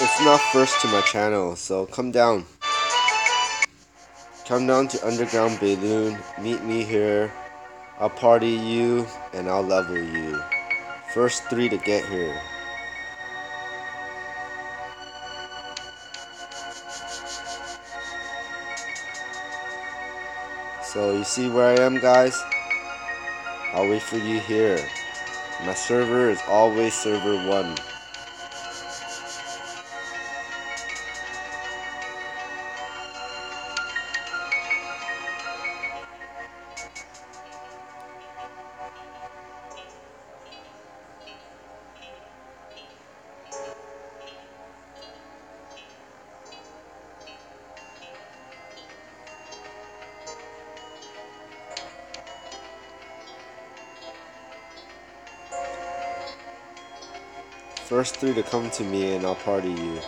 It's not first to my channel, so come down. Come down to Underground Balloon, meet me here. I'll party you and I'll level you. First 3 to get here. So you see where I am, guys? I'll wait for you here. My server is always server 1. First 3 to come to me and I'll party you.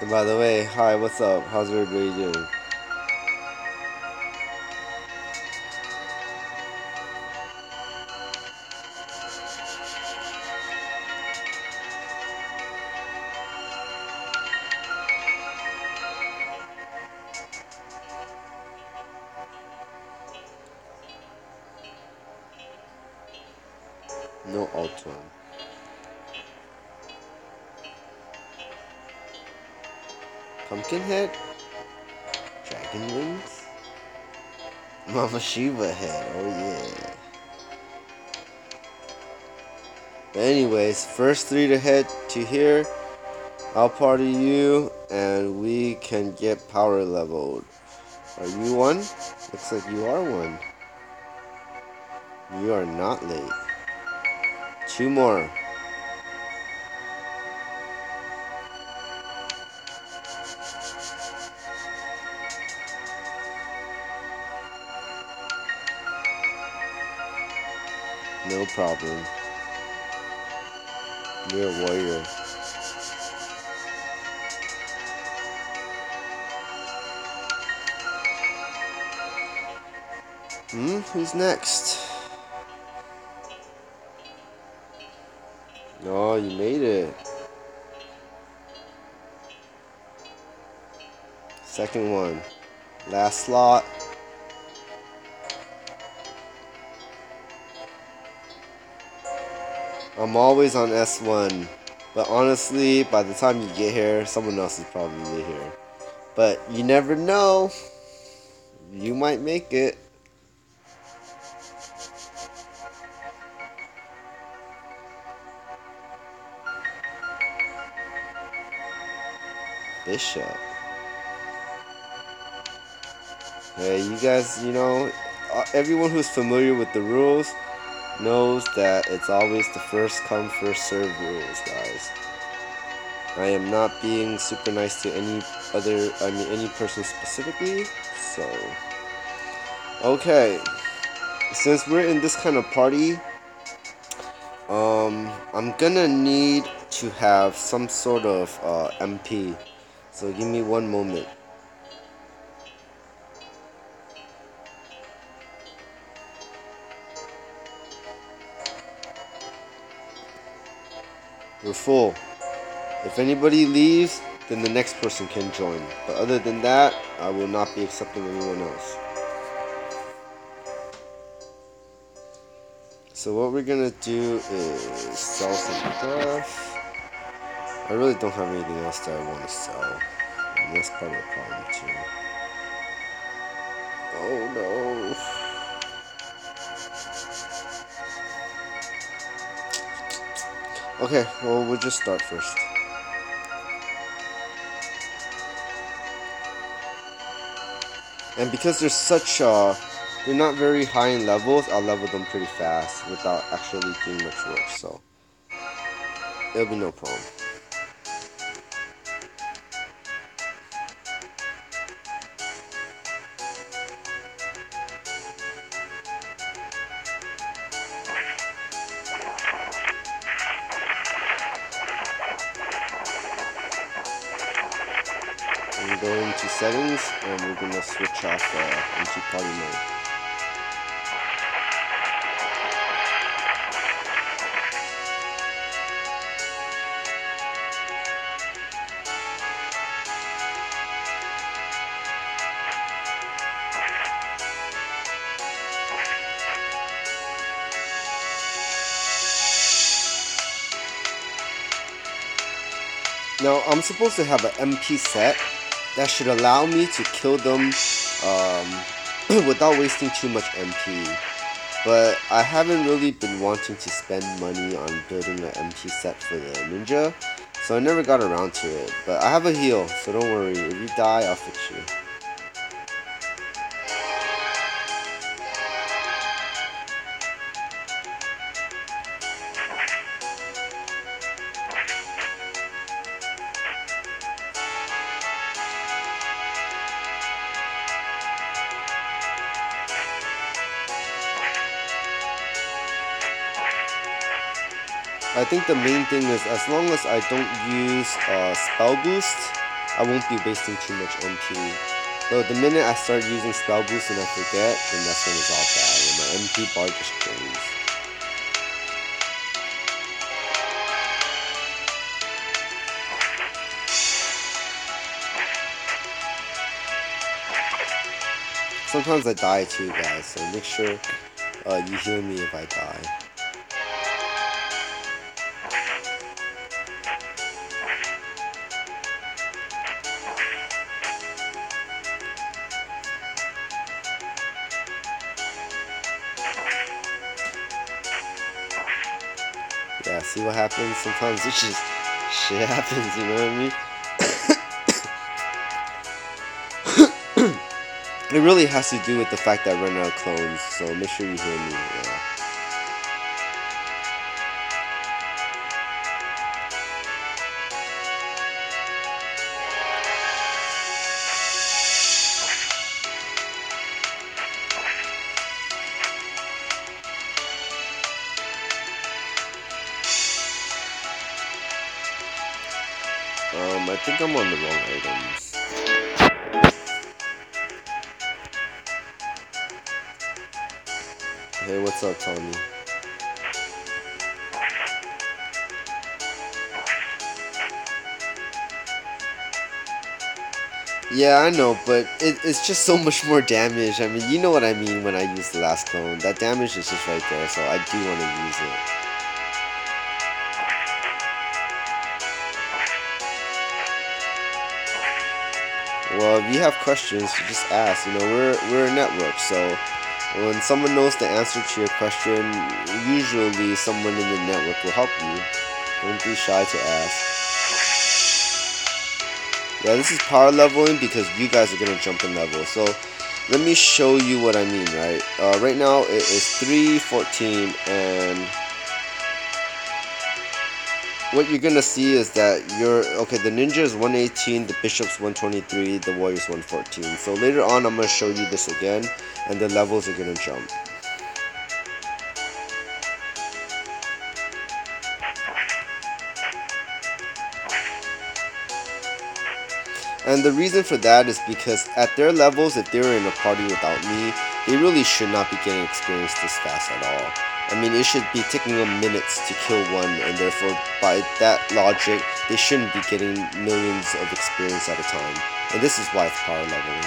And by the way, hi, what's up? How's everybody doing? No Ultron. Pumpkinhead? Dragon wings? Mama Shiva head, oh yeah. But anyways, first 3 to head to here. I'll party you and we can get power leveled. Are you 1? Looks like you are 1. You are not late. 2 more. No problem. You're a warrior. Who's next? Oh, you made it. Second one. Last slot. I'm always on S1. But honestly, by the time you get here, someone else is probably here. But you never know. You might make it. Bishop. Hey, you guys, everyone who's familiar with the rules knows that it's always the first come, first serve rules, guys. I am not being super nice to any person specifically, so. Okay. Since we're in this kind of party, I'm gonna need to have some sort of MP. So give me one moment. We're full. If anybody leaves, then the next person can join. But other than that, I will not be accepting anyone else. So what we're gonna do is sell some stuff. I really don't have anything else that I want to sell. And that's part of the problem too. Oh no. Okay, well we'll just start first. And because they're not very high in levels, I'll level them pretty fast without actually doing much work, so it'll be no problem. gonna go into settings and we're gonna switch off into party mode. Now I'm supposed to have an MP set that should allow me to kill them without wasting too much MP. But I haven't really been wanting to spend money on building an MP set for the ninja, so I never got around to it. But I have a heal, so don't worry. If you die, I'll fix you. I think the main thing is as long as I don't use spell boost, I won't be wasting too much MP. But the minute I start using spell boost and I forget, then that's when it's all bad, when my MP bar just drains. Sometimes I die too, guys, so make sure you heal me if I die. Yeah, see what happens? Sometimes it's just shit happens, you know what I mean? It really has to do with the fact that I run out of clones, so make sure you hear me. Yeah. I think I'm on the wrong items. Hey, what's up, Tommy? Yeah, I know, but it's just so much more damage. I mean, you know what I mean when I use the last clone. That damage is just right there, so I do want to use it. Well, if you have questions, you just ask. You know, we're a network, so when someone knows the answer to your question, usually someone in the network will help you. Don't be shy to ask. Yeah, this is power leveling because you guys are going to jump in level. So let me show you what I mean, right? Right now it is 3:14 and what you're going to see is that the ninja is 118, the bishop's 123, the warrior's 114. So later on I'm going to show you this again and the levels are going to jump. And the reason for that is because at their levels, if they were in a party without me, they really should not be getting experience this fast at all. I mean, it should be taking them minutes to kill one, and therefore, by that logic, they shouldn't be getting millions of experience at a time. And this is why it's power leveling.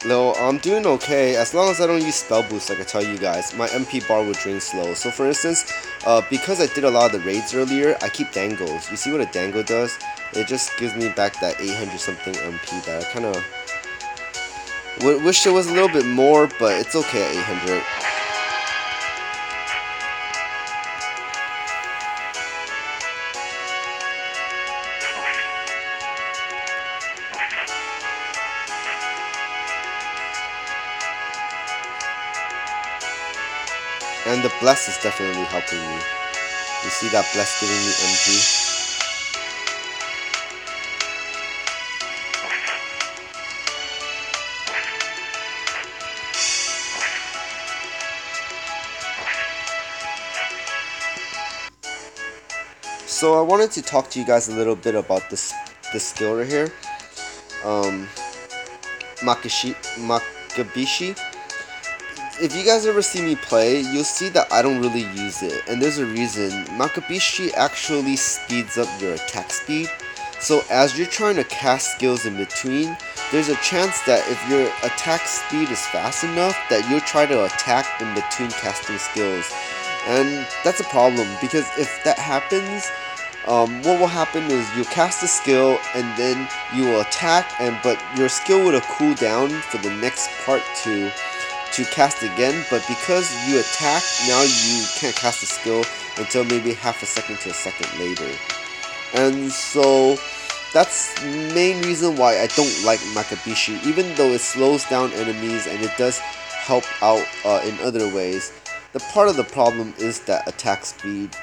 No, I'm doing okay as long as I don't use spell boost like I tell you guys. My MP bar would drain slow. So for instance, because I did a lot of the raids earlier, I keep dangles. You see what a dangle does? It just gives me back that 800 something MP that I kind of wish there was a little bit more, but it's okay at 800. And the bless is definitely helping me. You see that bless giving me MP? So I wanted to talk to you guys a little bit about this skill right here. Um, Makabishi. If you guys ever see me play, you'll see that I don't really use it, and there's a reason. Makabishi actually speeds up your attack speed, so as you're trying to cast skills in between, there's a chance that if your attack speed is fast enough, that you'll try to attack in between casting skills, and that's a problem, because if that happens, what will happen is you cast a skill and then you will attack, but your skill would have cooled down for the next part to cast again, but because you attack, now you can't cast a skill until maybe half a second to a second later. And so that's the main reason why I don't like Makabishi, even though it slows down enemies and it does help out in other ways. The part of the problem is that attack speed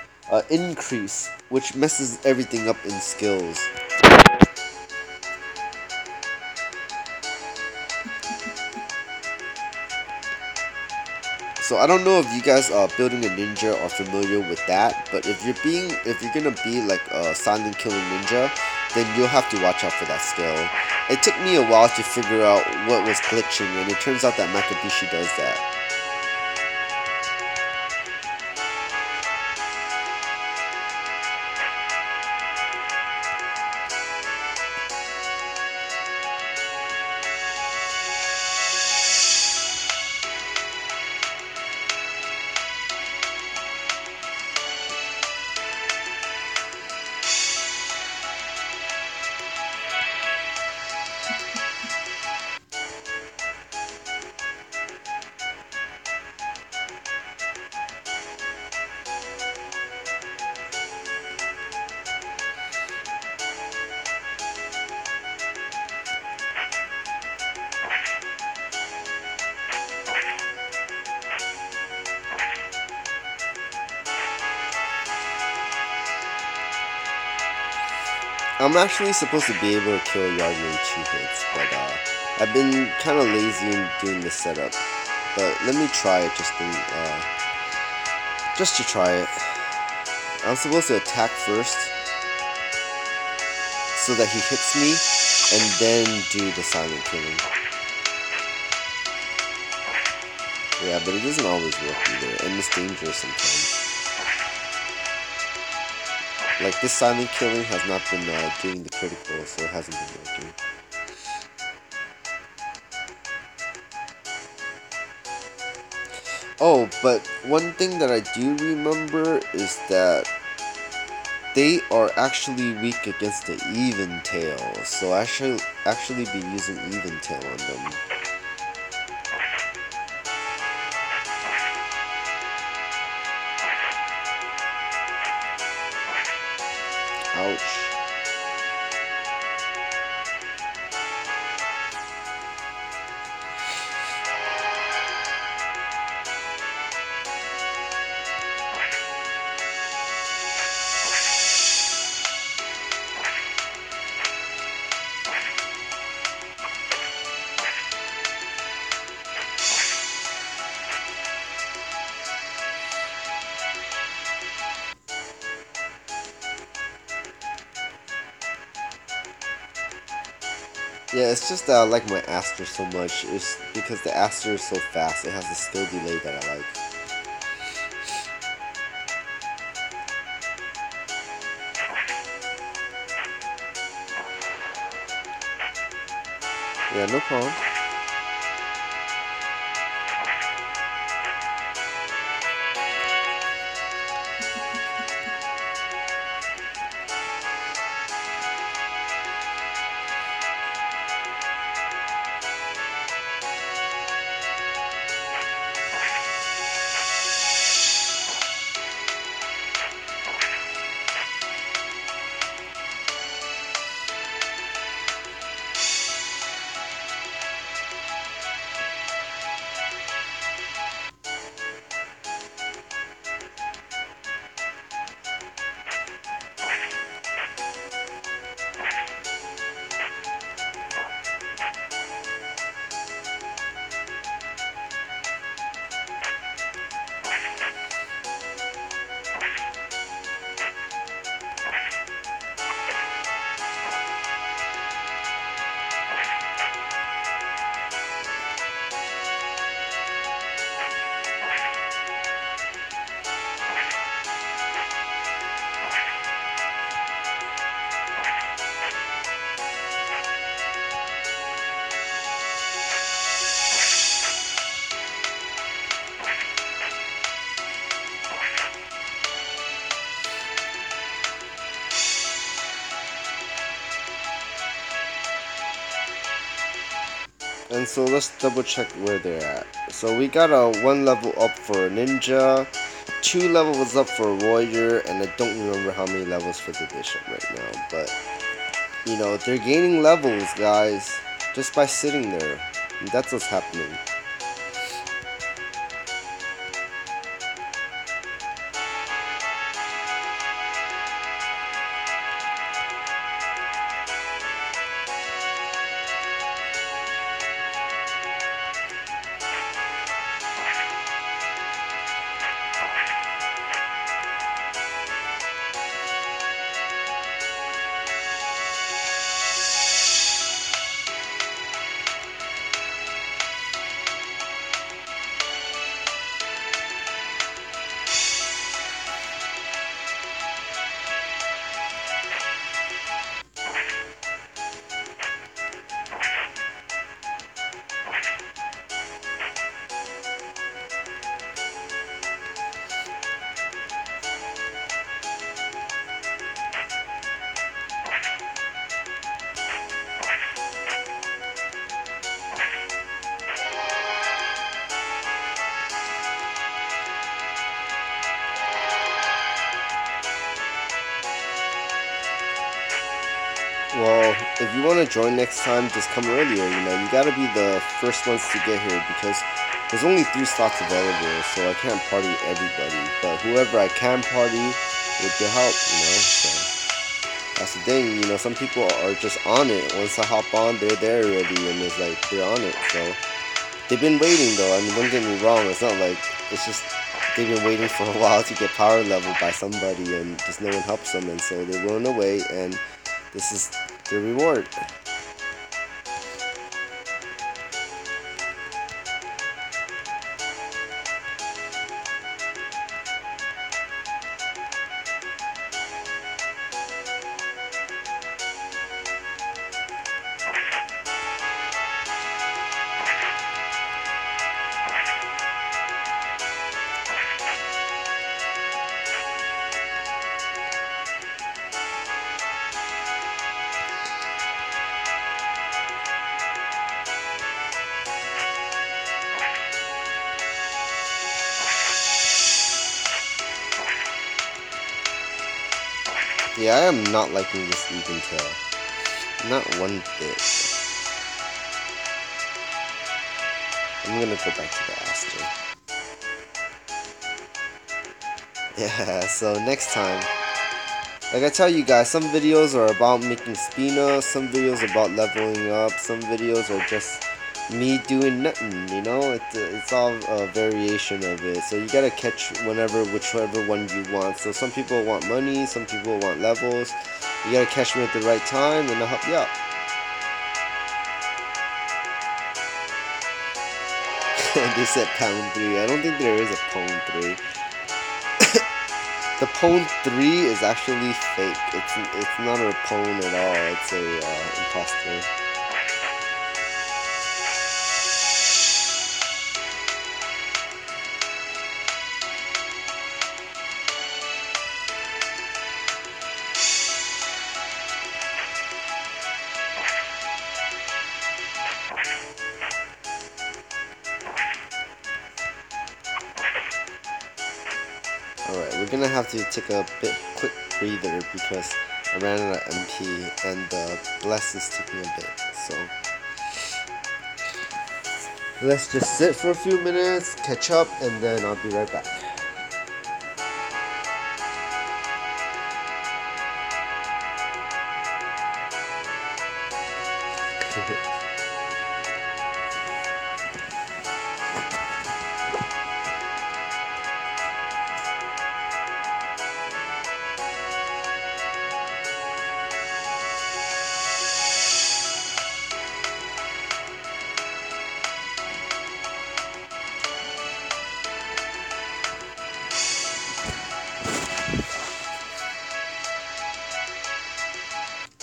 increase, which messes everything up in skills. So I don't know if you guys building a ninja are familiar with that, but if you're gonna be like a silent killing ninja, then you'll have to watch out for that skill. It took me a while to figure out what was glitching, and it turns out that Makabishi does that. I'm actually supposed to be able to kill Yagyu in 2 hits, but I've been kind of lazy in doing this setup. But let me try it just to try it. I'm supposed to attack first, so that he hits me, and then do the silent killing. Yeah, but it doesn't always work either, and it's dangerous sometimes. Like, this silent killing has not been doing the critical, so it hasn't been working. Oh, but one thing that I do remember is that they are actually weak against the even tail, so I should actually be using even tail on them. Ouch. Yeah, it's just that I like my Aster so much. It's because the Aster is so fast. It has the skill delay that I like. Yeah, no problem. And so let's double check where they're at. So we got a 1 level up for ninja, 2 levels up for warrior, and I don't remember how many levels for the bishop right now. But you know, they're gaining levels, guys, just by sitting there. And that's what's happening. Well, if you want to join next time, just come earlier, you know. You gotta be the first ones to get here because there's only 3 slots available, so I can't party everybody. But whoever I can party with your help, you know, so that's the thing, you know, some people are just on it. Once I hop on, they're there already, and it's like, they're on it, so. They've been waiting, though, I mean, don't get me wrong, it's not like, it's just, they've been waiting for a while to get power level by somebody, and just no one helps them, and so they're willing to wait, and this is the reward. Yeah, I am not liking this even tail. Not one bit. I'm gonna go back to the Aster. Yeah, so next time. Like I tell you guys, some videos are about making Spina, some videos about leveling up, some videos are just me doing nothing, you know? It's all a variation of it. So you gotta catch whichever one you want. So some people want money, some people want levels. You gotta catch me at the right time and I'll help you out. They said pound 3. I don't think there is a pound 3. The Pwn 3 is actually fake. It's not a Pwn at all. It's a imposter. Alright, we're gonna have to take a quick breather because I ran out of MP and the bless is taking a bit, so let's just sit for a few minutes, catch up, and then I'll be right back.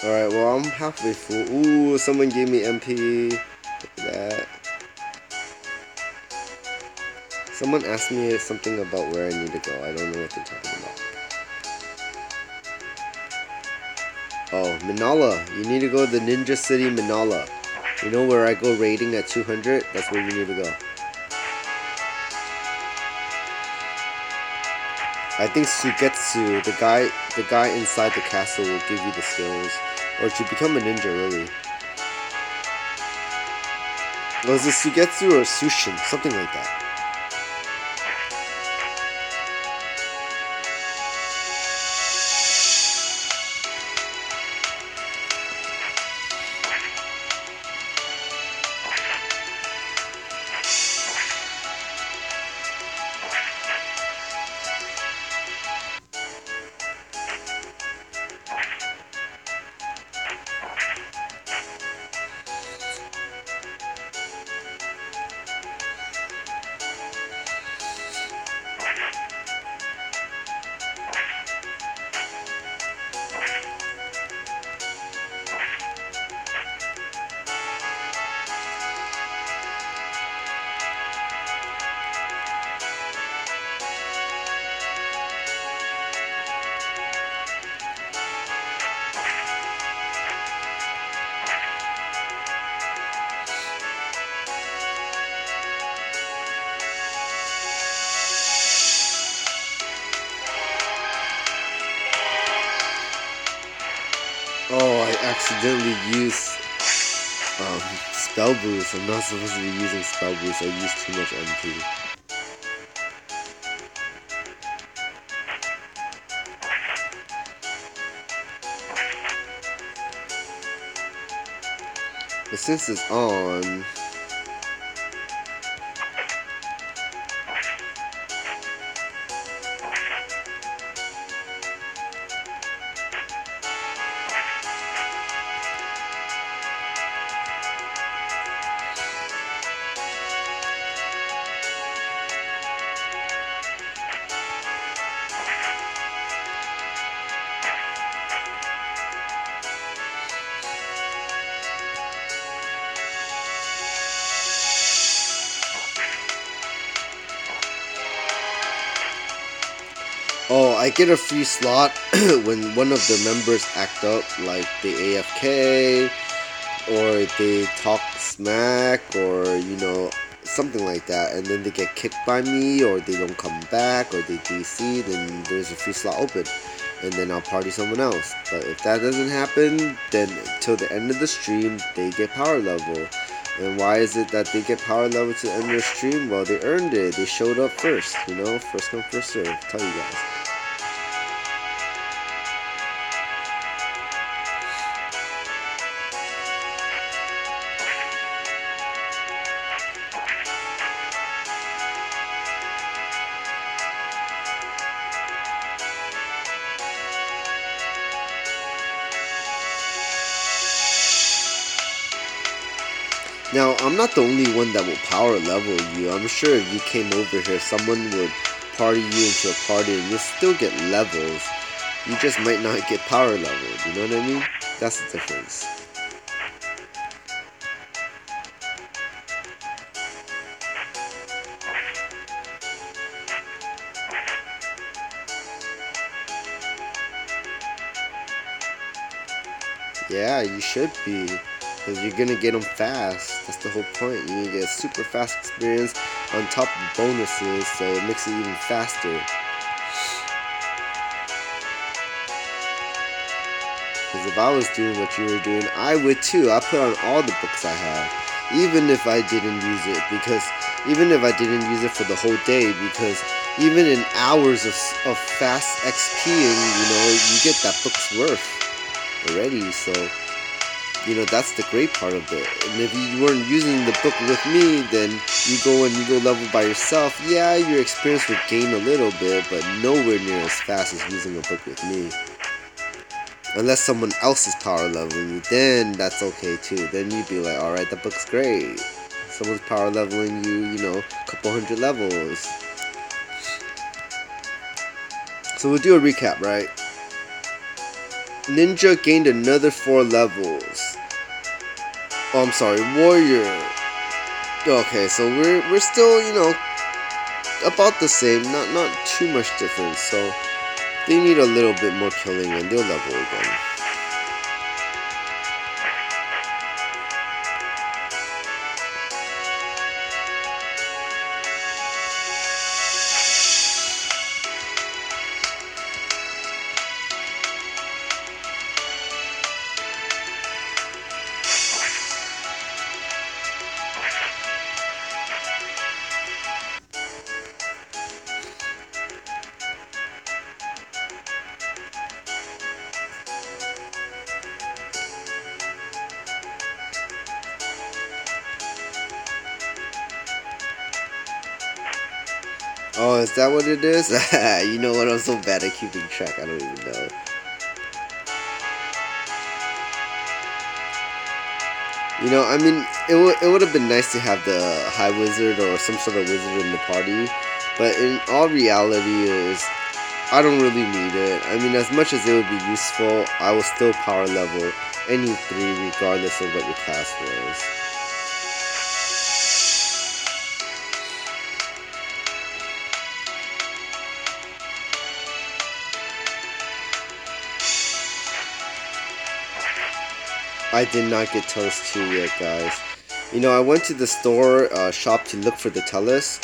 Alright, well, I'm halfway full. Ooh, someone gave me MP. Look at that. Someone asked me something about where I need to go. I don't know what they're talking about. Oh, Minala. You need to go to the Ninja City, Minala. You know where I go raiding at 200? That's where you need to go. I think Sugetsu, the guy inside the castle, will give you the skills, or to become a ninja, really. Was it Sugetsu or Sushin? Something like that. Oh, I accidentally used spell boost. I'm not supposed to be using spell boost. I used too much MP. But since it's on, oh, I get a free slot when one of the members act up, like they AFK, or they talk smack, or, you know, something like that, and then they get kicked by me, or they don't come back, or they DC, then there's a free slot open, and then I'll party someone else. But if that doesn't happen, then till the end of the stream, they get power level. And why is it that they get power level to the end of the stream? Well, they earned it. They showed up first, you know, first come, first serve. Tell you guys. Now, I'm not the only one that will power level you. I'm sure if you came over here, someone would party you into a party and you'll still get levels. You just might not get power leveled, you know what I mean? That's the difference. Yeah, you should be. Because you're gonna get them fast. That's the whole point. You're gonna get a super fast experience on top of bonuses, so it makes it even faster. Because if I was doing what you were doing, I would too. I put on all the books I have, even if I didn't use it. Because even if I didn't use it for the whole day, because even in hours of fast XPing, you know, you get that book's worth already. So, you know, that's the great part of it. And if you weren't using the book with me, then you go and you go level by yourself. Yeah, your experience would gain a little bit, but nowhere near as fast as using a book with me. Unless someone else is power leveling you, then that's okay too. Then you'd be like, alright, the book's great. Someone's power leveling you, you know, a couple hundred levels. So we'll do a recap, right? Ninja gained another 4 levels. Oh, I'm sorry, Warrior. Okay, so we're still, you know, about the same, not too much difference. So they need a little bit more killing and they'll level again. Oh, is that what it is? You know what? I'm so bad at keeping track. I don't even know. You know, I mean, it would have been nice to have the High Wizard or some sort of wizard in the party, but in all reality is I don't really need it. I mean, as much as it would be useful, I will still power level any 3 regardless of what your class was. I did not get Telus 2 yet, guys. You know, I went to the store shop to look for the Telus,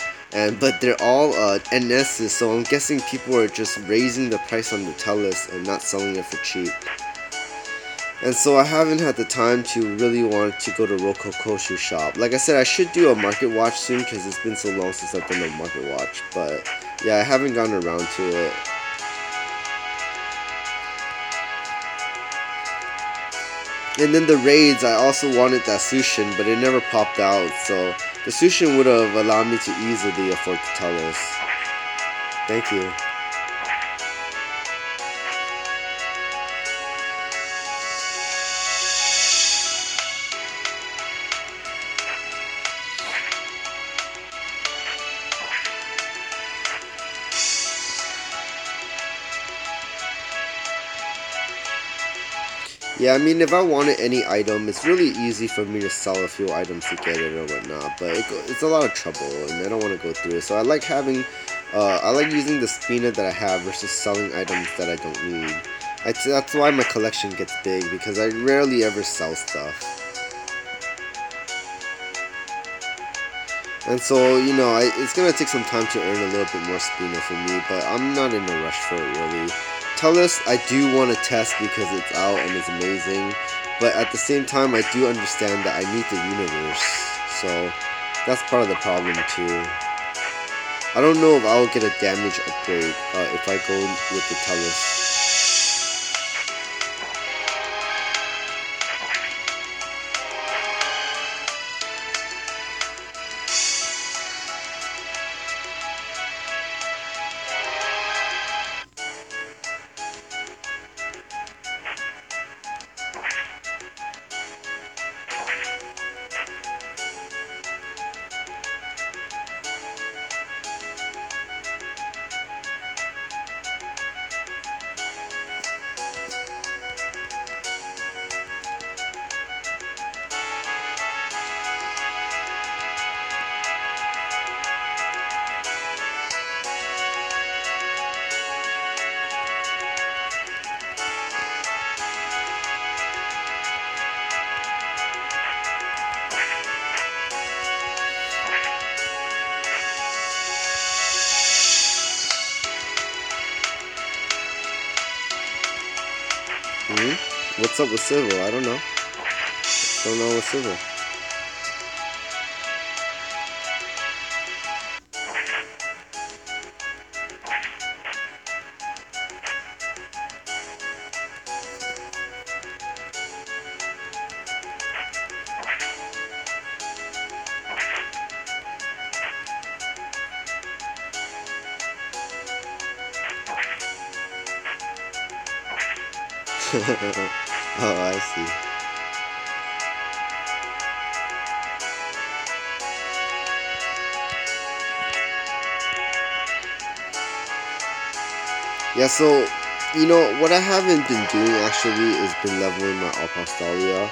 but they're all NSs, so I'm guessing people are just raising the price on the Telus and not selling it for cheap. And so I haven't had the time to really want to go to Rokokoshu shop. Like I said, I should do a market watch soon because it's been so long since I've done a market watch. But yeah, I haven't gotten around to it. And then the raids, I also wanted that Sushin, but it never popped out. So the Sushin would have allowed me to easily afford to tell us. Thank you. Yeah, I mean, if I wanted any item, it's really easy for me to sell a few items to get it or whatnot, but it's a lot of trouble, and I don't want to go through it. So I like having, I like using the spina that I have versus selling items that I don't need. That's why my collection gets big, because I rarely ever sell stuff. And so, you know, it's gonna take some time to earn a little bit more spina for me, but I'm not in a rush for it really. Telus, I do want to test because it's out and it's amazing, but at the same time, I do understand that I need the universe, so that's part of the problem too. I don't know if I'll get a damage upgrade if I go with the Telus. What's up with Civil? I don't know. Don't know with Civil. Oh, I see. Yeah, so, you know, what I haven't been doing actually is been leveling my Apostolia.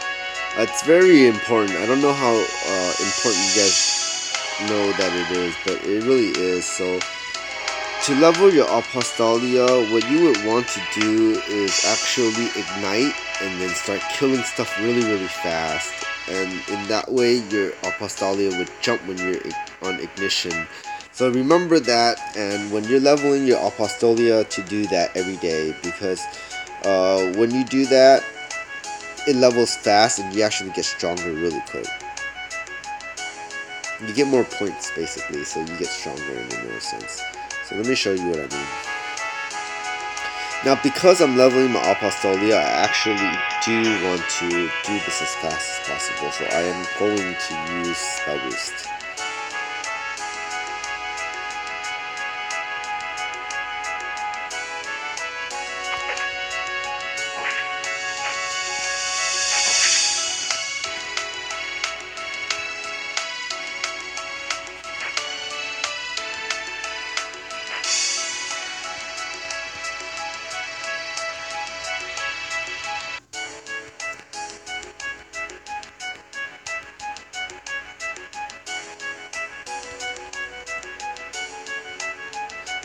It's very important. I don't know how important you guys know that it is, but it really is. So, to level your Apostolia, what you would want to do is actually ignite and then start killing stuff really, really fast. And in that way, your Apostolia would jump when you're on ignition. So remember that, and when you're leveling your Apostolia, to do that every day, because when you do that, it levels fast and you actually get stronger really quick. You get more points basically, so you get stronger in a more sense. So let me show you what I mean. Now, because I'm leveling my Apostolia, I actually do want to do this as fast as possible, so I am going to use Spell Boost.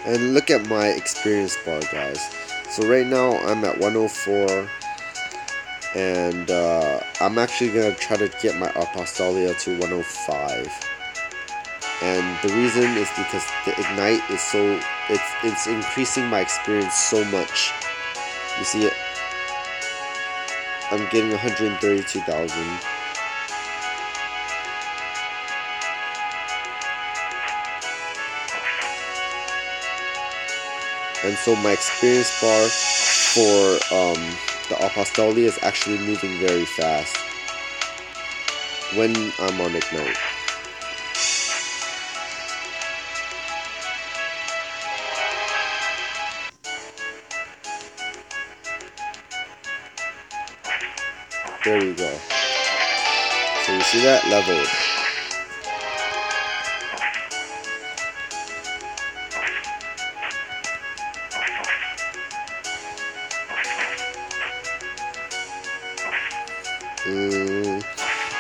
And look at my experience bar, guys. So right now I'm at 104, and I'm actually gonna try to get my Apostolia to 105. And the reason is because the ignite is so it's increasing my experience so much. You see it? I'm getting 132,000. And so my experience bar for the Apostolia is actually moving very fast when I'm on ignite. There we go. So you see that? Leveled.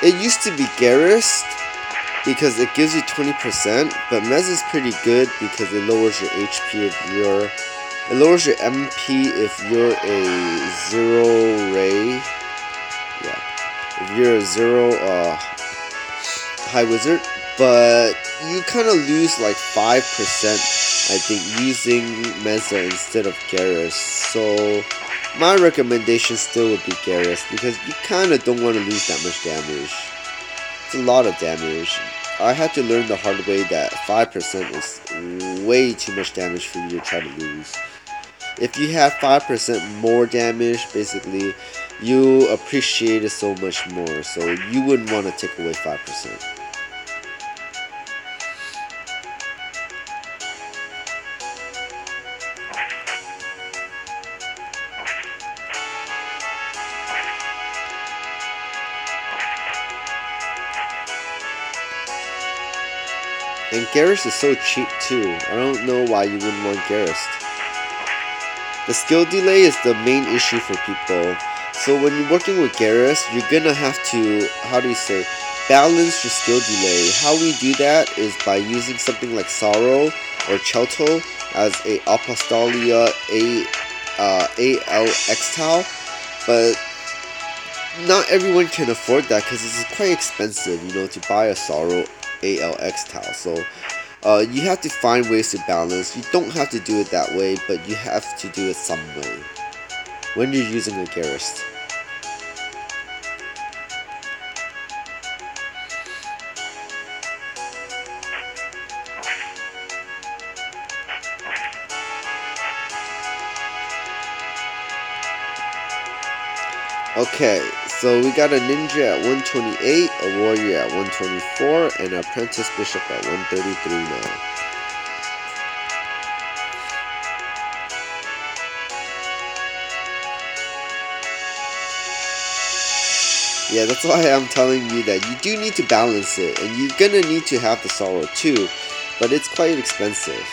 It used to be Garrus because it gives you 20%, but Mez is pretty good because it lowers your HP if you're... It lowers your MP if you're a 0 ray. Yeah. If you're a 0 high wizard, but you kind of lose like 5%, I think, using Meza instead of Garrus. So my recommendation still would be Garrus because you kind of don't want to lose that much damage. It's a lot of damage. I had to learn the hard way that 5% is way too much damage for you to try to lose. If you have 5% more damage, basically, you appreciate it so much more. So you wouldn't want to take away 5%. And Garrus is so cheap too. I don't know why you wouldn't want Garrus. The skill delay is the main issue for people. So when you're working with Garrus, you're gonna have to, how do you say, balance your skill delay. How we do that is by using something like Sorrow or Chelto as a Apostolia AL X-Tau. But not everyone can afford that because it's quite expensive, you know, to buy a Sorrow ALX tile. So you have to find ways to balance. You don't have to do it that way, but you have to do it some way when you're using a Garrus. Okay, so we got a ninja at 128, a warrior at 124, and an apprentice bishop at 133 now. Yeah, that's why I'm telling you that you do need to balance it, and you're gonna need to have the sorrow too, but it's quite expensive.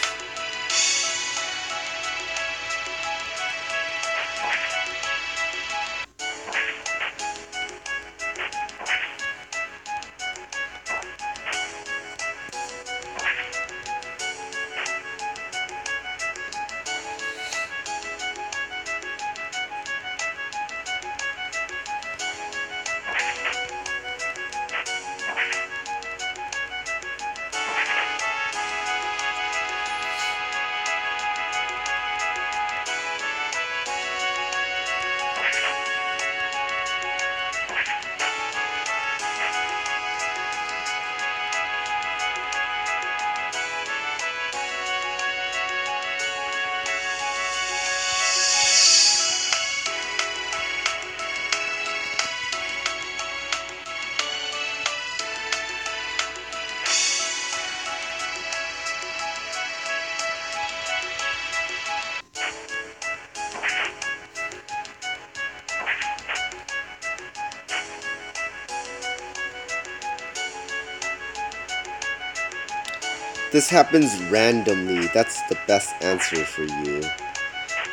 This happens randomly. That's the best answer for you.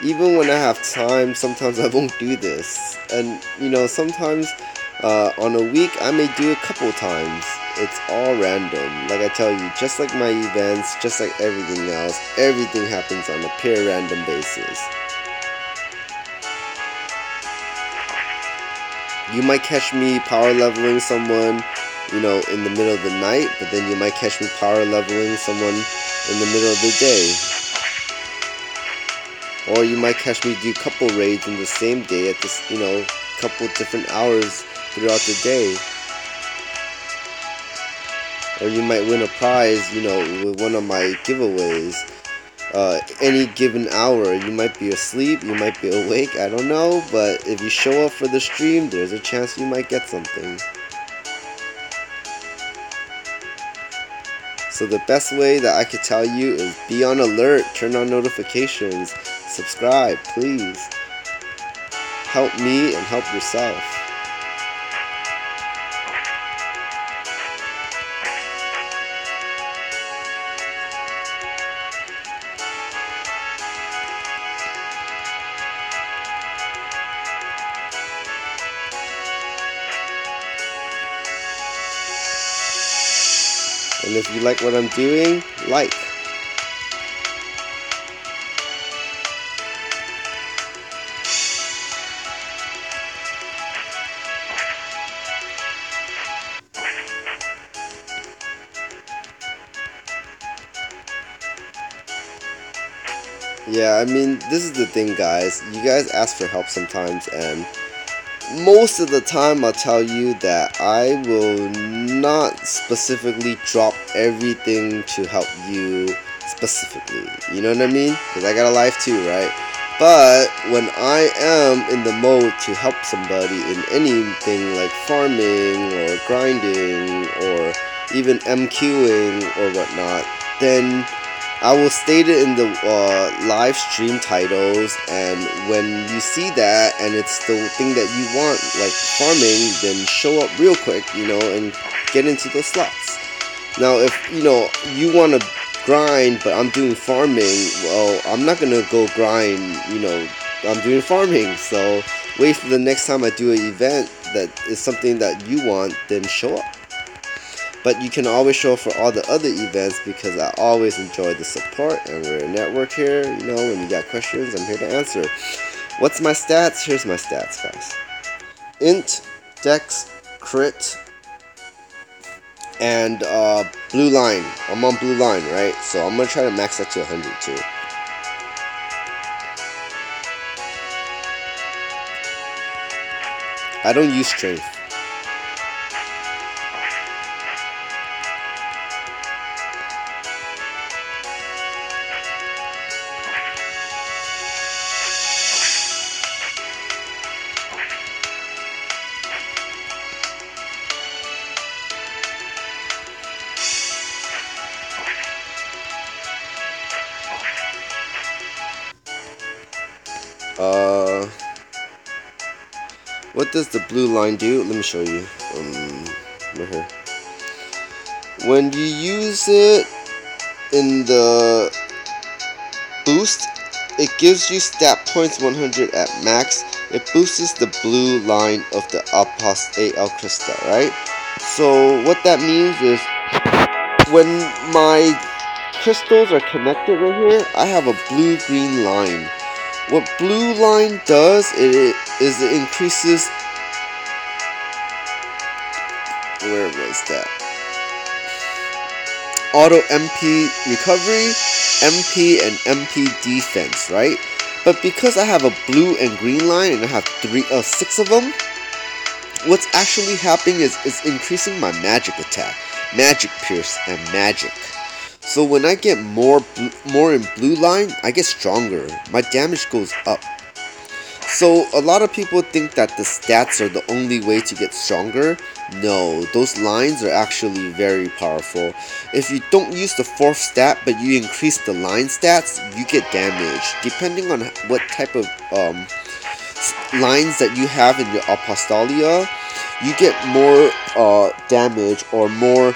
Even when I have time, sometimes I won't do this. And, you know, sometimes on a week, I may do a couple times. it's all random. Like I tell you, just like my events, just like everything else, everything happens on a pure random basis. You might catch me power leveling someone, in the middle of the night, but then you might catch me power leveling someone in the middle of the day. Or you might catch me do a couple raids in the same day at this, couple different hours throughout the day. Or you might win a prize, with one of my giveaways. Any given hour, you might be asleep, you might be awake, I don't know, but if you show up for the stream, there's a chance you might get something. So the best way that I could tell you is be on alert, turn on notifications, subscribe, please. Help me and help yourself. And if you like what I'm doing, like. Yeah, I mean, this is the thing, guys. You guys ask for help sometimes, and most of the time I'll tell you that I will not specifically drop everything to help you specifically. You know what I mean? Because I got a life too, right? But when I am in the mode to help somebody in anything like farming or grinding or even MQing or whatnot, then I will state it in the live stream titles, and when you see that and it's the thing that you want, like farming, then show up real quick, and get into those slots. Now, if, you want to grind, but I'm doing farming, well, I'm not going to go grind, I'm doing farming, so wait for the next time I do an event that is something that you want, then show up. But you can always show up for all the other events because I always enjoy the support, and we're a network here. When you got questions, I'm here to answer. What's my stats? Here's my stats, guys. Int, Dex, Crit, and Blue Line. I'm on Blue Line, right? So I'm going to try to max that to 100 too. I don't use Strength. What does the Blue Line do? Let me show you. Right here. When you use it in the boost, it gives you stat points 100 at max. It boosts the blue line of the Apostolia El Crystal, right? So what that means is when my crystals are connected right here, I have a blue-green line. What Blue Line does is it increases, where was that? Auto MP recovery, MP and MP defense, right? But because I have a blue and green line and I have 6 of them, what's actually happening is it's increasing my magic attack, magic pierce, and magic. So when I get more in Blue Line, I get stronger. My damage goes up. So a lot of people think that the stats are the only way to get stronger. No, those lines are actually very powerful. If you don't use the 4th stat, but you increase the line stats, you get damage. Depending on what type of lines that you have in your Apostolia, you get more damage or more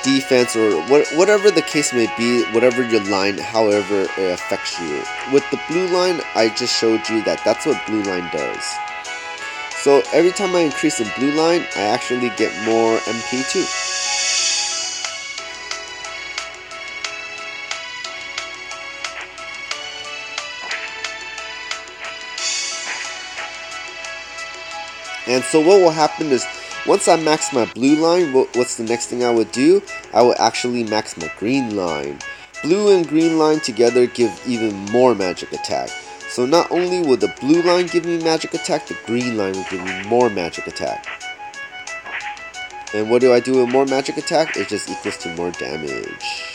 defense, or whatever the case may be, whatever your line, however it affects you. With the Blue Line, I just showed you that that's what Blue Line does. So every time I increase in Blue Line, I actually get more MP too. And so what will happen is, once I max my blue line, what's the next thing I would do? I would actually max my green line. Blue and green line together give even more magic attack. So not only will the blue line give me magic attack, the green line will give me more magic attack. And what do I do with more magic attack? It just equals to more damage.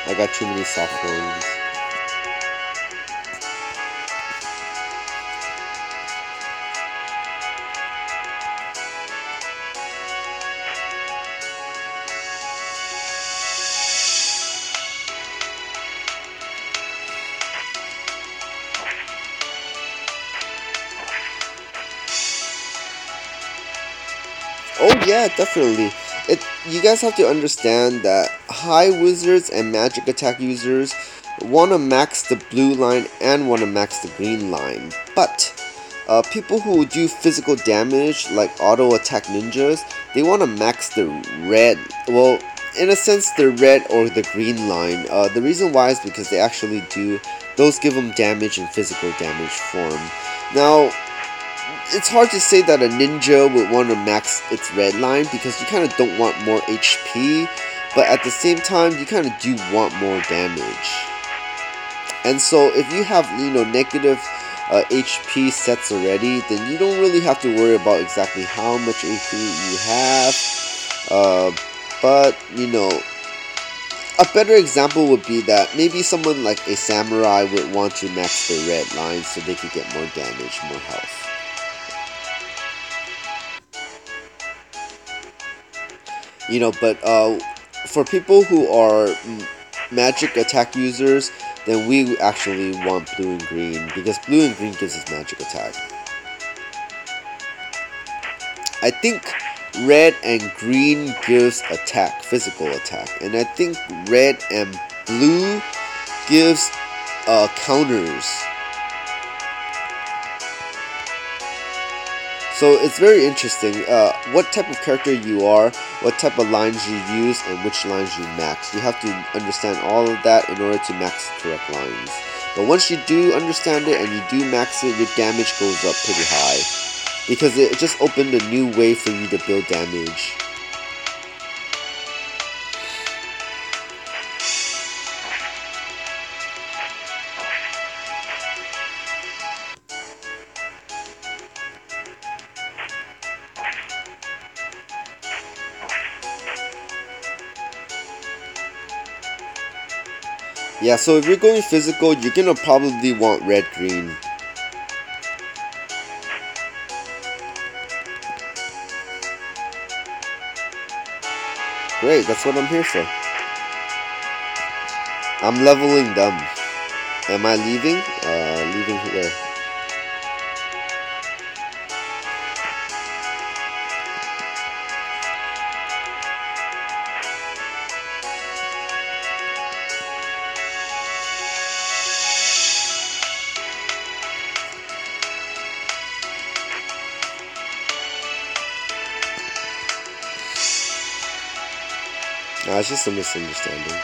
I got too many soft ones. Oh yeah, definitely. You guys have to understand that high wizards and magic attack users want to max the blue line and want to max the green line. But people who do physical damage, like auto attack ninjas, they want to max the red. Well, in a sense, the red or the green line. The reason why is because they actually do. Those give them damage in physical damage form. Now, it's hard to say that a ninja would want to max its red line because you kind of don't want more HP, but at the same time, you kind of do want more damage. And so if you have, negative HP sets already, then you don't really have to worry about exactly how much HP you have. But, a better example would be that maybe someone like a samurai would want to max their red line so they could get more damage, more health. But for people who are magic attack users, then we actually want blue and green, because blue and green gives us magic attack. I think red and green gives attack, physical attack, and I think red and blue gives counters. So it's very interesting what type of character you are, what type of lines you use, and which lines you max. You have to understand all of that in order to max the correct lines. But once you do understand it and you do max it, your damage goes up pretty high, because it just opened a new way for you to build damage. Yeah, so if you're going physical, you're gonna probably want red, green. Great, that's what I'm here for. I'm leveling them. Am I leaving? Leaving where? It's just a misunderstanding.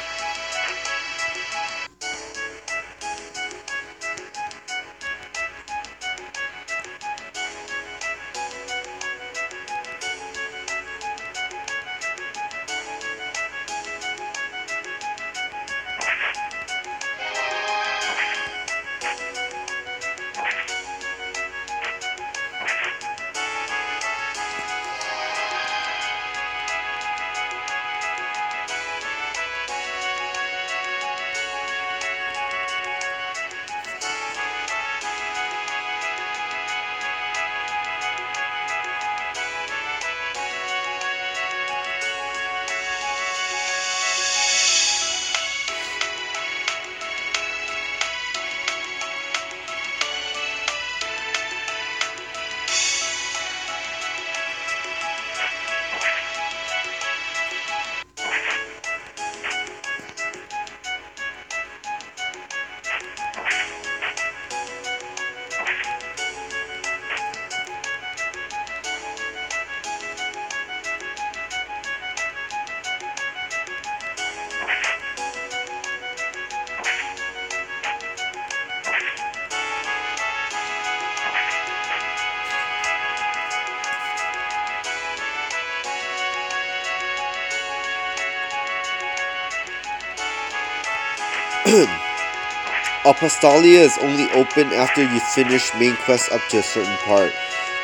Apostolia is only open after you finish main quest up to a certain part.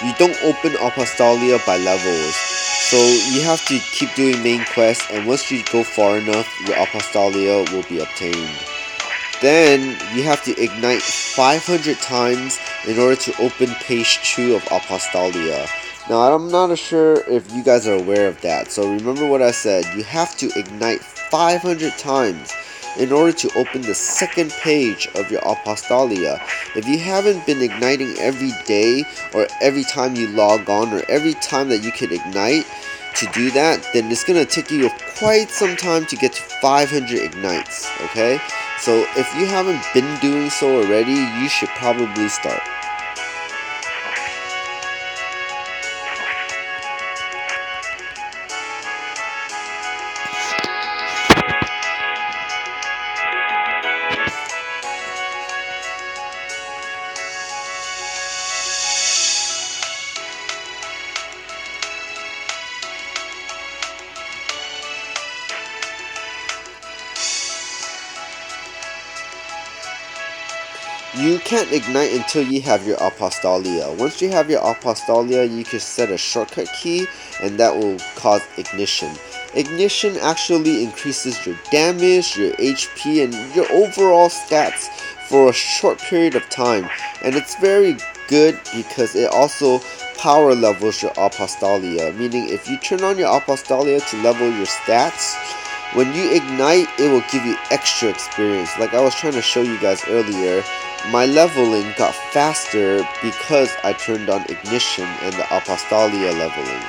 You don't open Apostolia by levels. So you have to keep doing main quests, and once you go far enough, your Apostolia will be obtained. Then you have to ignite 500 times in order to open page 2 of Apostolia. Now I'm not sure if you guys are aware of that, so remember what I said. You have to ignite 500 times in order to open the second page of your Apostolia. If you haven't been igniting every day, or every time you log on, or every time that you can ignite to do that, then it's going to take you quite some time to get to 500 ignites, okay? So if you haven't been doing so already, you should probably start. You can't ignite until you have your Apostolia. Once you have your Apostolia, you can set a shortcut key, and that will cause ignition. Ignition actually increases your damage, your HP, and your overall stats for a short period of time. And it's very good because it also power levels your Apostolia. Meaning if you turn on your Apostolia to level your stats, when you ignite, it will give you extra experience. Like I was trying to show you guys earlier, my leveling got faster because I turned on ignition and the Apostolia leveling.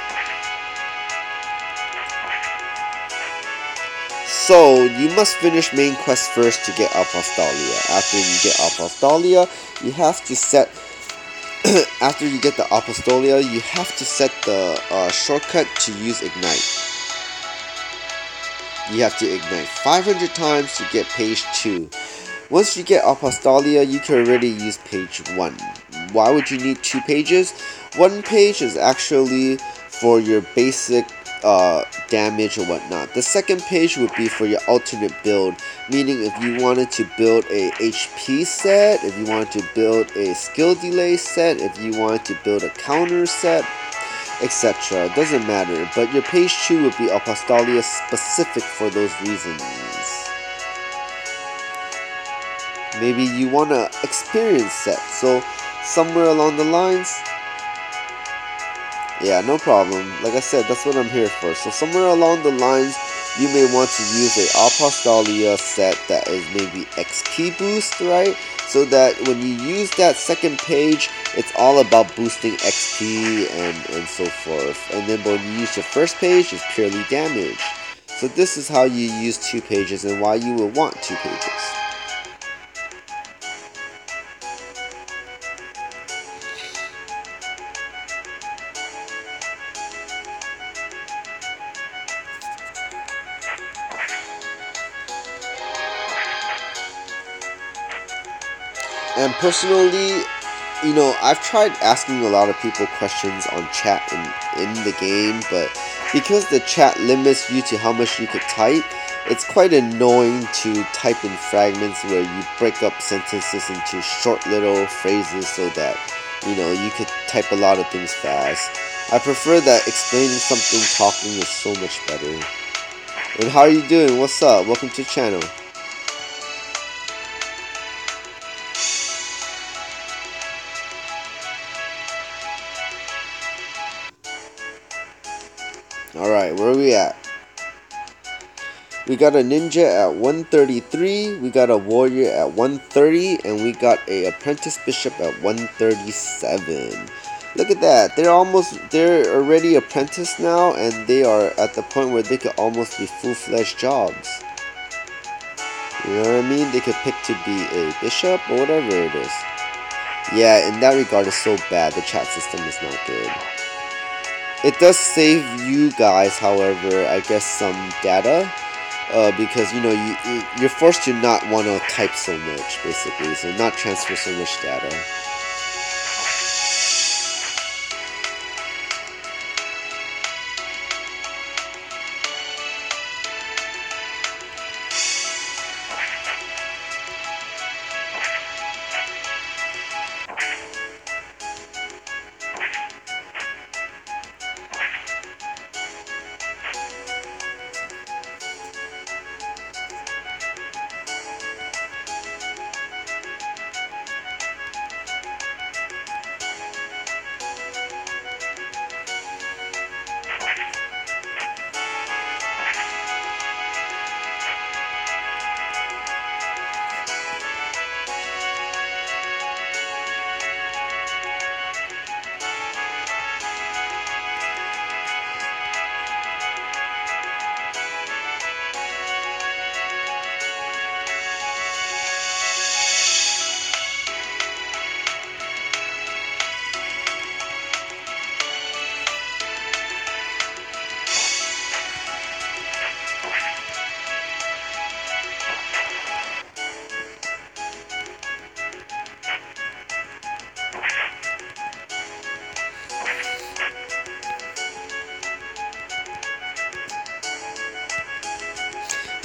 So you must finish main quest first to get Apostolia. After you get Apostolia, you have to set after you get the Apostolia, you have to set the shortcut to use ignite. You have to ignite 500 times to get page 2. Once you get Apostolia, you can already use page 1. Why would you need 2 pages? One page is actually for your basic damage or whatnot. The second page would be for your alternate build, meaning if you wanted to build a HP set, if you wanted to build a skill delay set, if you wanted to build a counter set, etc. It doesn't matter, but your page 2 would be Apostolia specific for those reasons. Maybe you want to experience set, so somewhere along the lines, yeah, no problem. Like I said, that's what I'm here for. So somewhere along the lines, you may want to use a Apostolia set that is maybe XP boost, right? So that when you use that second page, it's all about boosting XP and so forth. And then when you use your first page, it's purely damage. So this is how you use 2 pages and why you will want 2 pages. And personally, you know, I've tried asking a lot of people questions on chat in the game, but because the chat limits you to how much you could type, it's quite annoying to type in fragments where you break up sentences into short little phrases so that, you know, you could type a lot of things fast. I prefer that explaining something talking is so much better. And how are you doing? What's up? Welcome to the channel. Alright, where are we at? We got a ninja at 133, we got a warrior at 130, and we got a apprentice bishop at 137. Look at that, they're already apprentice now, and they are at the point where they could almost be full-fledged jobs. You know what I mean? They could pick to be a bishop or whatever it is. Yeah, in that regard, it's so bad. The chat system is not good. It does save you guys, however, I guess some data, because you know you're forced to not want to type so much, basically, so not transfer so much data.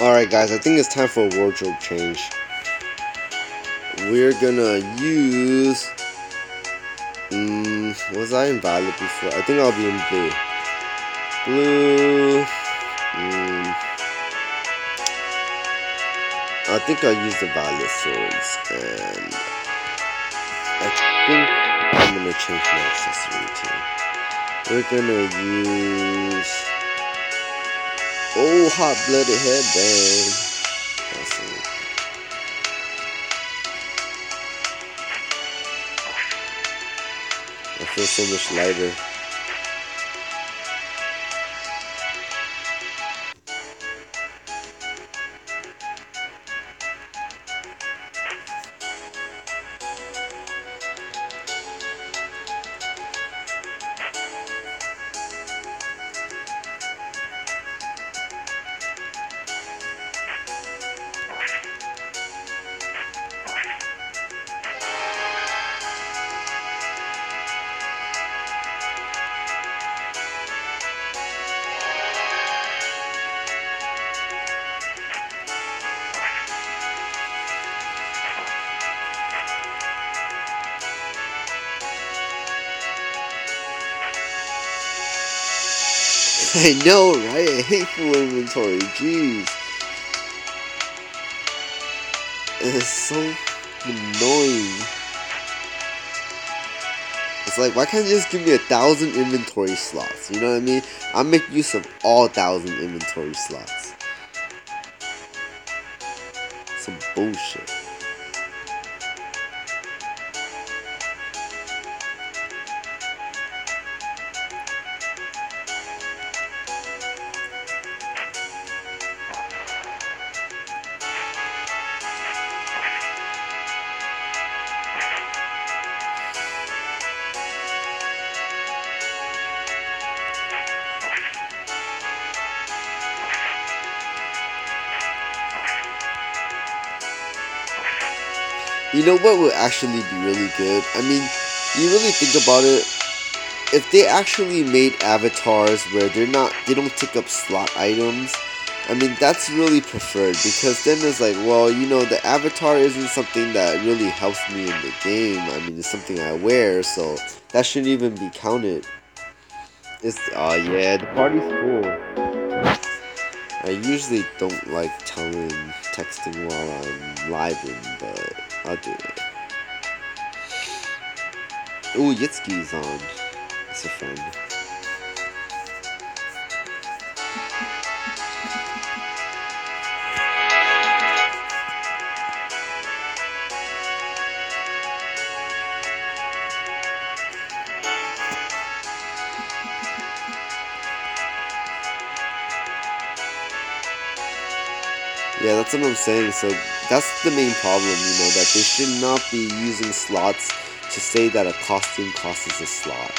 Alright guys, I think it's time for a wardrobe change. We're gonna use... was I in violet before? I think I'll be in blue. Blue... I think I'll use the violet swords, and I think I'm gonna change my accessory too. We're gonna use... Oh, hot-blooded headband. Awesome. I feel so much lighter. I know, right? I hate full inventory. Jeez. It's so annoying. It's like, why can't you just give me 1,000 inventory slots? You know what I mean? I'll make use of all 1,000 inventory slots. Some bullshit. You know what would actually be really good? I mean, you really think about it, if they actually made avatars where they don't take up slot items, I mean, that's really preferred, because then it's like, well, you know, the avatar isn't something that really helps me in the game. I mean, it's something I wear, so that shouldn't even be counted. Oh yeah, the party's full. I usually don't like texting while I'm living, but I'll do it. Ooh, Yitsuki's on. That's a friend. Yeah, that's what I'm saying. So that's the main problem, you know, that they should not be using slots to say that a costume costs a slot.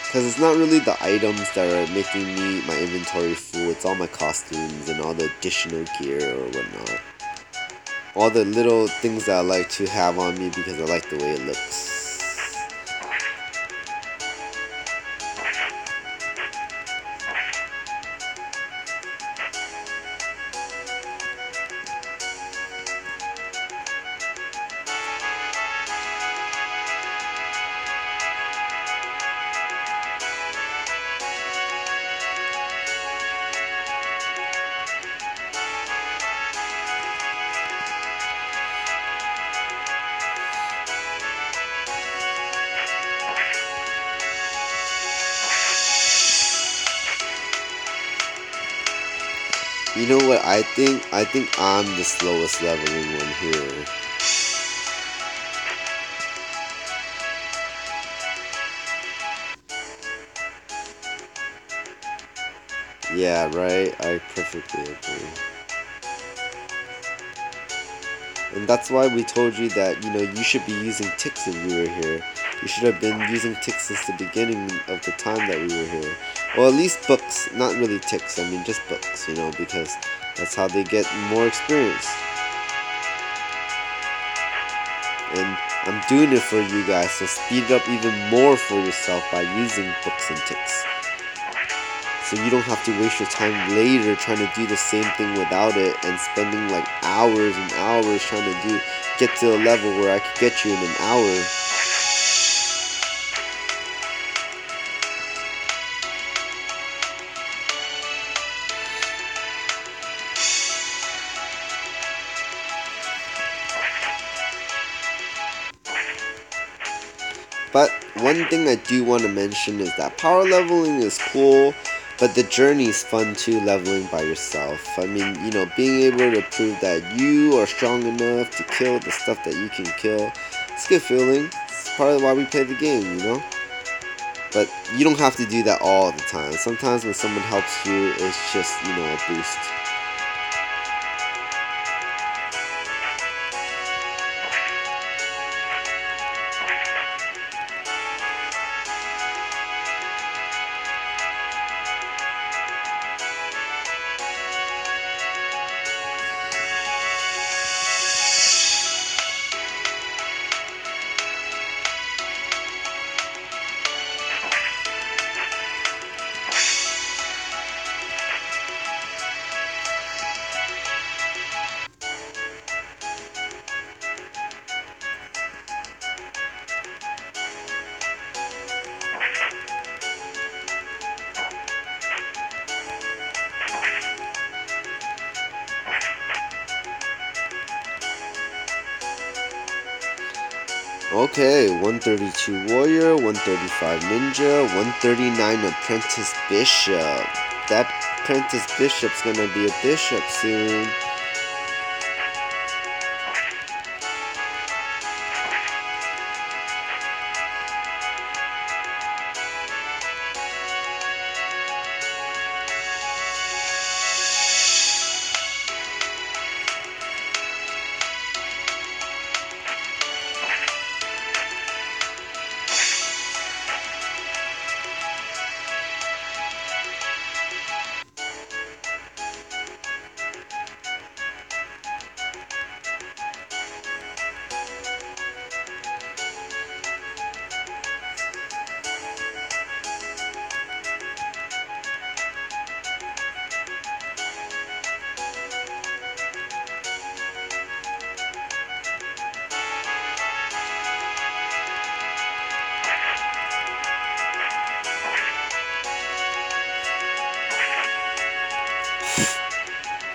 Because it's not really the items that are making my inventory full, it's all my costumes and all the additional gear or whatnot. All the little things that I like to have on me because I like the way it looks. You know what I think? I think I'm the slowest leveling one here. Yeah, right? I perfectly agree. And that's why we told you that, you know, you should be using ticks if you were here. You should have been using ticks since the beginning of the time that we were here. Or at least books, not really ticks, I mean just books, you know, because that's how they get more experience. And I'm doing it for you guys, so speed it up even more for yourself by using books and ticks. so you don't have to waste your time later trying to do the same thing without it and spending like hours and hours trying to get to a level where I could get you in an hour. But one thing I do want to mention is that power leveling is cool, but the journey is fun too, leveling by yourself. I mean, you know, being able to prove that you are strong enough to kill the stuff that you can kill, it's a good feeling. It's part of why we play the game, you know? But you don't have to do that all the time. Sometimes when someone helps you, it's just, you know, a boost. Okay, 132 Warrior, 135 Ninja, 139 Apprentice Bishop. That Apprentice Bishop's gonna be a bishop soon.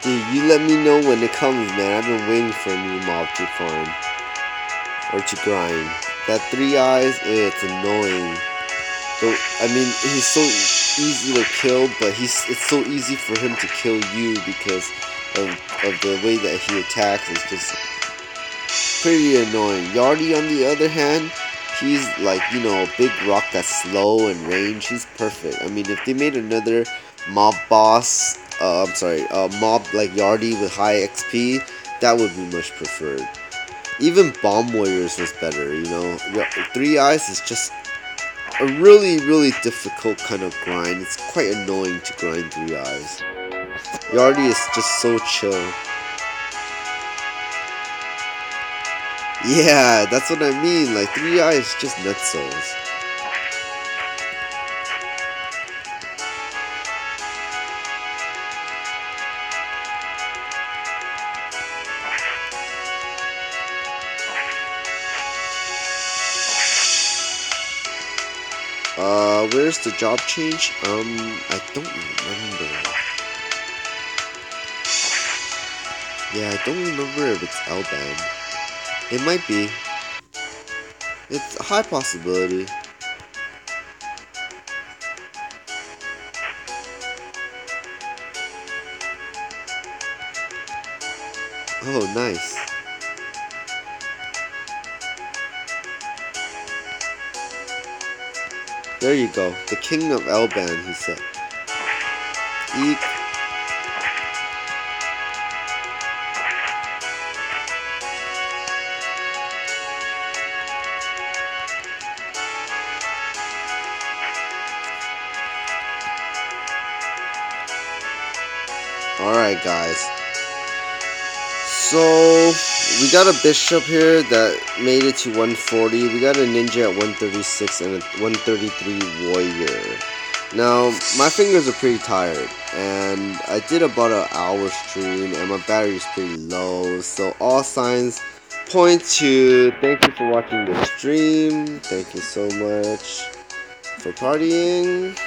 Dude, you let me know when it comes, man. I've been waiting for a new mob to farm. Or to grind. That 3 eyes, it's annoying. I mean, he's so easy to kill, but it's so easy for him to kill you because of the way that he attacks. It's just pretty annoying. Yardi, on the other hand, he's like, you know, a big rock that's slow and range. He's perfect. I mean, if they made another mob boss, mob like Yardi with high XP, that would be much preferred. Even Bomb Warriors was better, you know. 3 eyes is just a really, really difficult kind of grind. It's quite annoying to grind 3 eyes. Yardi is just so chill. Yeah, that's what I mean. Like 3 eyes is just nutsos. Where's the job change? I don't remember. Yeah, I don't remember if it's L-band. It might be. It's a high possibility. Oh, nice. There you go. The king of L-band, he said. Eek. Alright, guys. So, we got a bishop here that made it to 140. We got a ninja at 136 and a 133 warrior. Now, my fingers are pretty tired, and I did about an hour stream, and my battery is pretty low, so all signs point to thank you for watching the stream. Thank you so much for partying.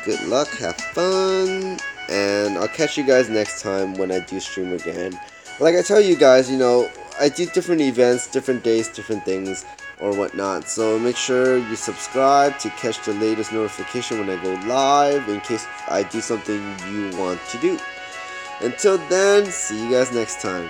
Good luck, have fun, and I'll catch you guys next time when I do stream again. Like I tell you guys, I do different events, different days, different things, or whatnot. So make sure you subscribe to catch the latest notification when I go live in case I do something you want to do. Until then, see you guys next time.